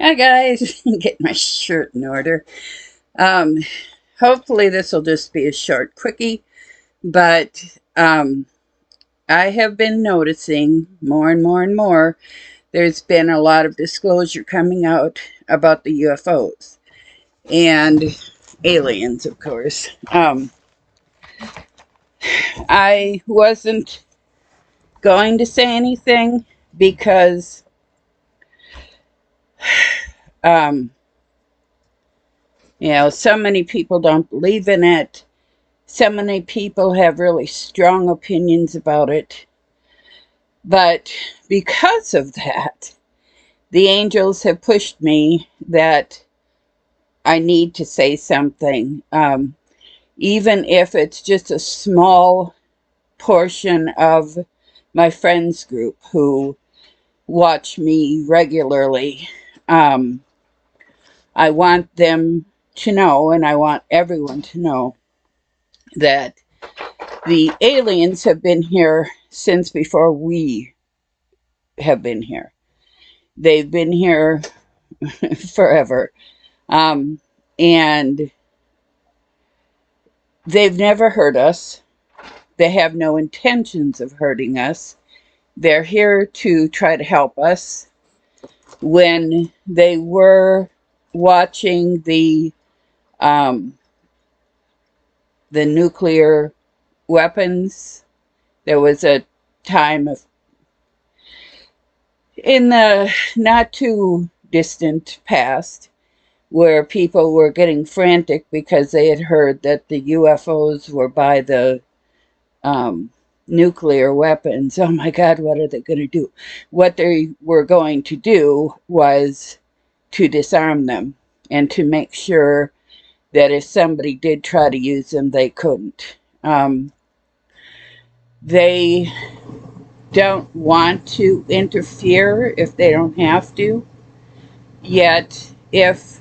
Hi guys, get my shirt in order. Um, Hopefully this will just be a short quickie, but I have been noticing more and more and more. There's been a lot of disclosure coming out about the UFOs and aliens, of course. I wasn't going to say anything because um, so many people don't believe in it. So many people have really strong opinions about it. But because of that, the angels have pushed me that I need to say something, even if it's just a small portion of my friends group who watch me regularly. Um, I want them to know, and I want everyone to know, that the aliens have been here since before we have been here. They've been here forever. Um, and they've never hurt us. They have no intentions of hurting us. They're here to try to help us. When they were watching um, the nuclear weapons, there was a time of in the not too distant past where people were getting frantic because they had heard that the UFOs were by the um, nuclear weapons. Oh my God, what are they going to do? What they were going to do was to disarm them and to make sure that if somebody did try to use them, they couldn't. They don't want to interfere if they don't have to. Yet, if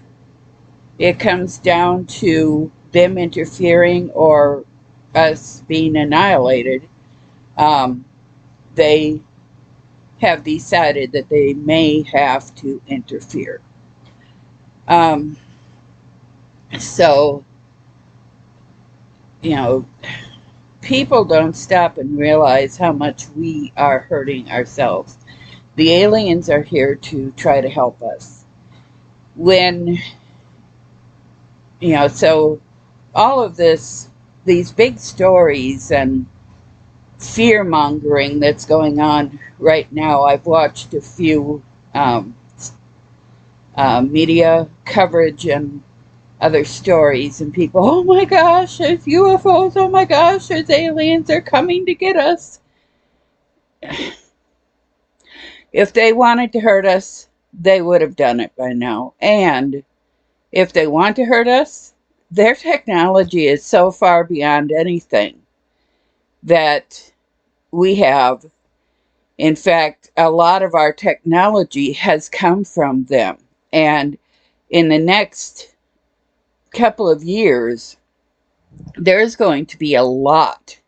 it comes down to them interfering or us being annihilated, um, they have decided that they may have to interfere. Um, so, you know, people don't stop and realize how much we are hurting ourselves. The aliens are here to try to help us. When, so all of this, these big stories and fear mongering that's going on right now, I've watched a few um, media coverage and other stories, and people, oh my gosh, there's UFOs, oh my gosh, there's aliens, they're coming to get us. If they wanted to hurt us, they would have done it by now. And if they want to hurt us, their technology is so far beyond anything that we have. In fact, a lot of our technology has come from them. And in the next couple of years, there's going to be a lot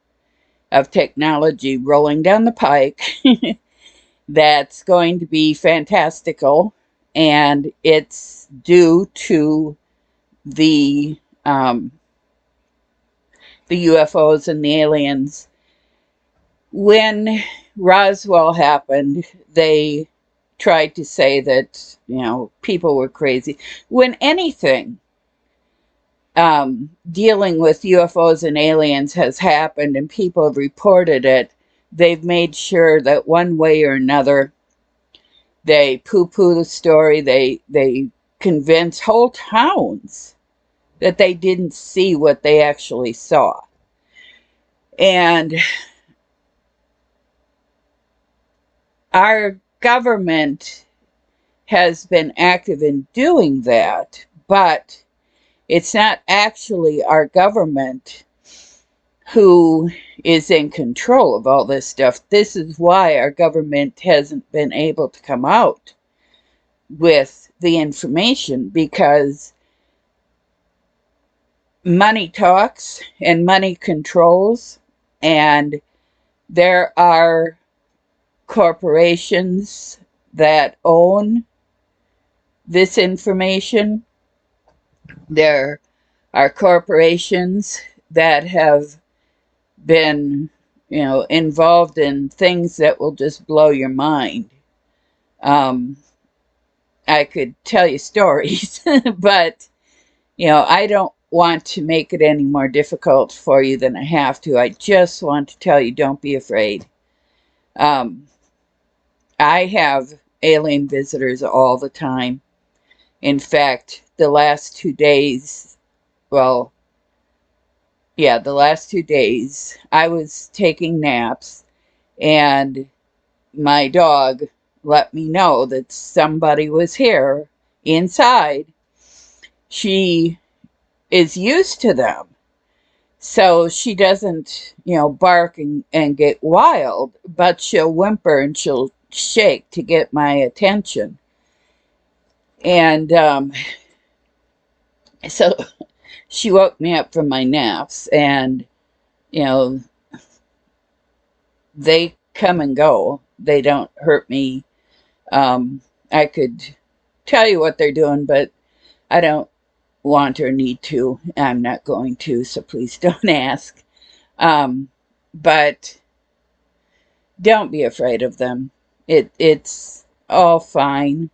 of technology rolling down the pike that's going to be fantastical, and it's due to the um, the UFOs and the aliens. When Roswell happened, they tried to say that people were crazy. When anything dealing with UFOs and aliens has happened and people have reported it, they've made sure that one way or another they poo-poo the story. They convince whole towns that they didn't see what they actually saw. And our government has been active in doing that, but it's not actually our government who is in control of all this stuff. This is why our government hasn't been able to come out with the information, because money talks and money controls, and there are corporations that own this information. There are corporations that have been, involved in things that will just blow your mind. Um, I could tell you stories, but, I don't want to make it any more difficult for you than I have to. I just want to tell you, don't be afraid. Um, I have alien visitors all the time. In fact, the last 2 days, well, yeah, the last 2 days, I was taking naps and my dog let me know that somebody was here inside. She is used to them. So she doesn't, bark and get wild, but she'll whimper and she'll shake to get my attention. And so she woke me up from my naps, and, you know, they come and go. They don't hurt me. I could tell you what they're doing, but I don't want or need to. I'm not going to, so please don't ask. But don't be afraid of them. It's all fine,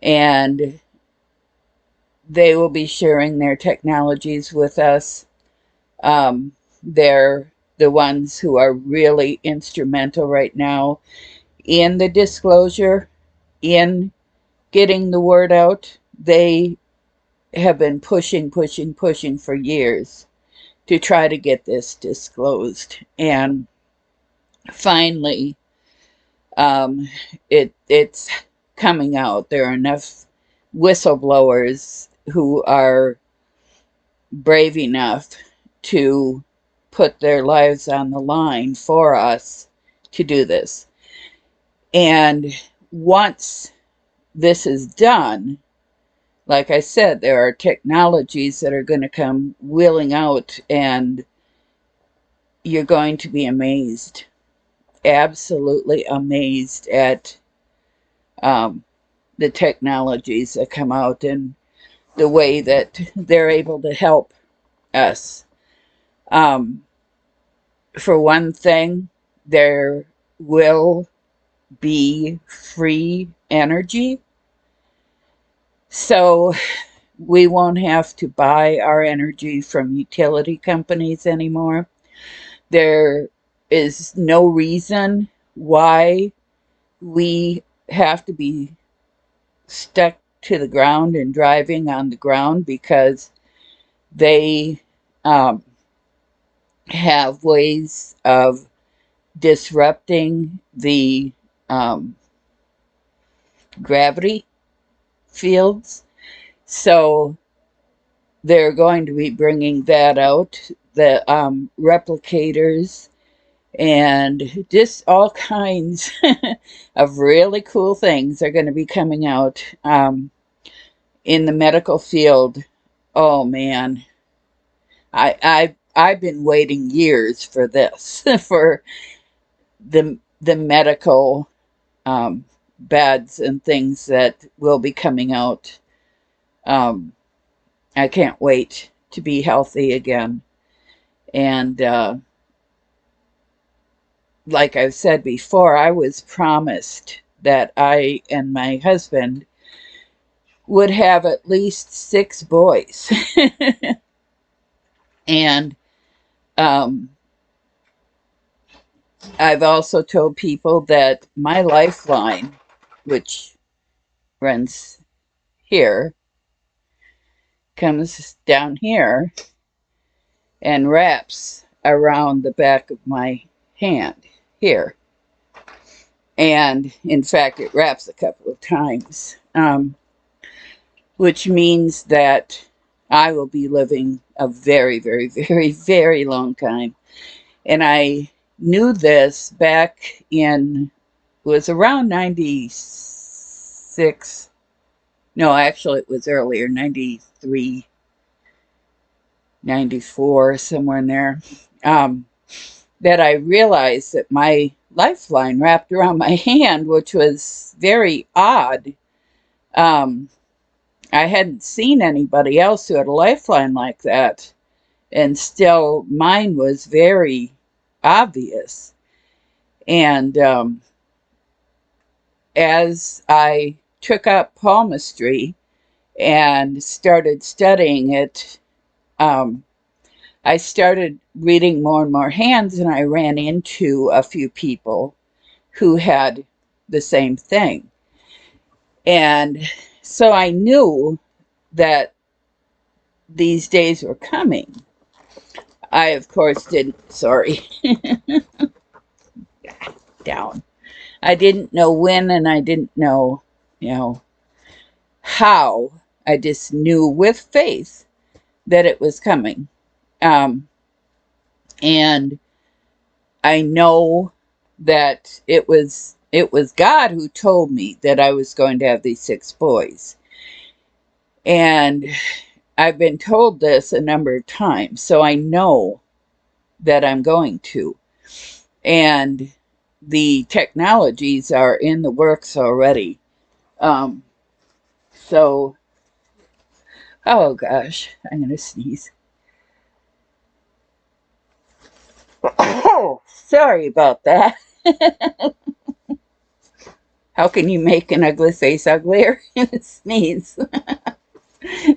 and they will be sharing their technologies with us. They're the ones who are really instrumental right now in the disclosure, in getting the word out. They have been pushing, pushing, pushing for years to try to get this disclosed. And finally, um, it's coming out. There are enough whistleblowers who are brave enough to put their lives on the line for us to do this. And once this is done, like I said, there are technologies that are going to come wheeling out, and you're going to be amazed, absolutely amazed at um, the technologies that come out and the way that they're able to help us. Um, for one thing, there will be free energy. So we won't have to buy our energy from utility companies anymore. There is no reason why we have to be stuck to the ground and driving on the ground, because they um, have ways of disrupting the um, gravity fields. So they're going to be bringing that out, the replicators, and just all kinds of really cool things are going to be coming out in the medical field. Oh man, I've been waiting years for this, for the medical beds and things that will be coming out. Um, I can't wait to be healthy again. And like I've said before, I was promised that I and my husband would have at least 6 boys. And um, I've also told people that my lifeline, which runs here, comes down here and wraps around the back of my hand here. And in fact, it wraps a couple of times, which means that I will be living a very, very, very, very long time. And I knew this back in, it was around 96. No, actually, it was earlier, 93, 94, somewhere in there. That I realized that my lifeline wrapped around my hand, which was very odd. I hadn't seen anybody else who had a lifeline like that. And still, mine was very obvious. And as I took up palmistry and started studying it, I started reading more and more hands, and I ran into a few people who had the same thing. And so I knew that these days were coming. I, of course, didn't, sorry, down. I didn't know when, and I didn't know, how. I just knew with faith that it was coming. Um, and I know that it was God who told me that I was going to have these 6 boys. And I've been told this a number of times, so I know that I'm going to. And the technologies are in the works already. Um, so, oh gosh, I'm going to sneeze. Oh, sorry about that. How can you make an ugly face uglier? Sneeze.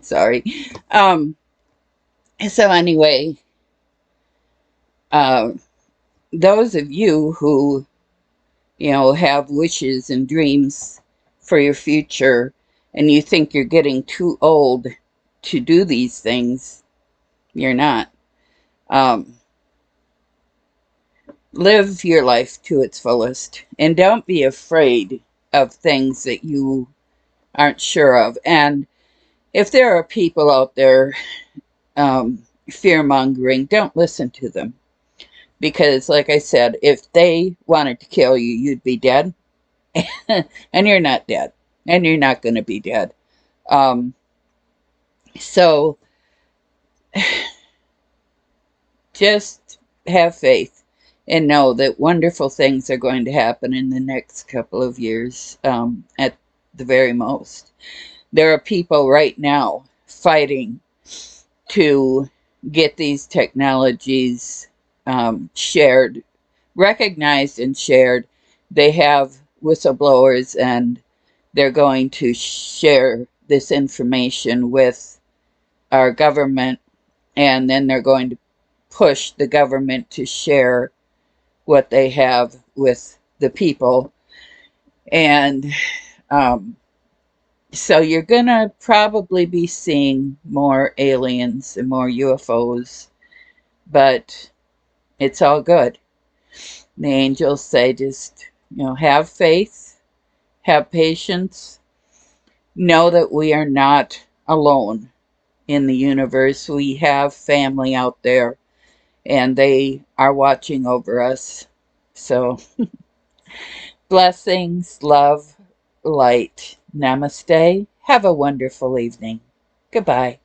Sorry. So anyway, uh, those of you who, have wishes and dreams for your future, and you think you're getting too old to do these things, you're not. Live your life to its fullest, and don't be afraid of things that you aren't sure of. And if there are people out there fear-mongering, don't listen to them. Because, like I said, if they wanted to kill you, you'd be dead. And you're not dead. And you're not going to be dead. So, just have faith and know that wonderful things are going to happen in the next couple of years, at the very most. There are people right now fighting to get these technologies shared, recognized and shared. They have whistleblowers, and they're going to share this information with our government, and then they're going to push the government to share what they have with the people. And so you're going to probably be seeing more aliens and more UFOs, but it's all good. The angels say just, have faith, have patience, know that we are not alone in the universe. We have family out there, and they are watching over us. So, blessings, love, light. Namaste. Have a wonderful evening. Goodbye.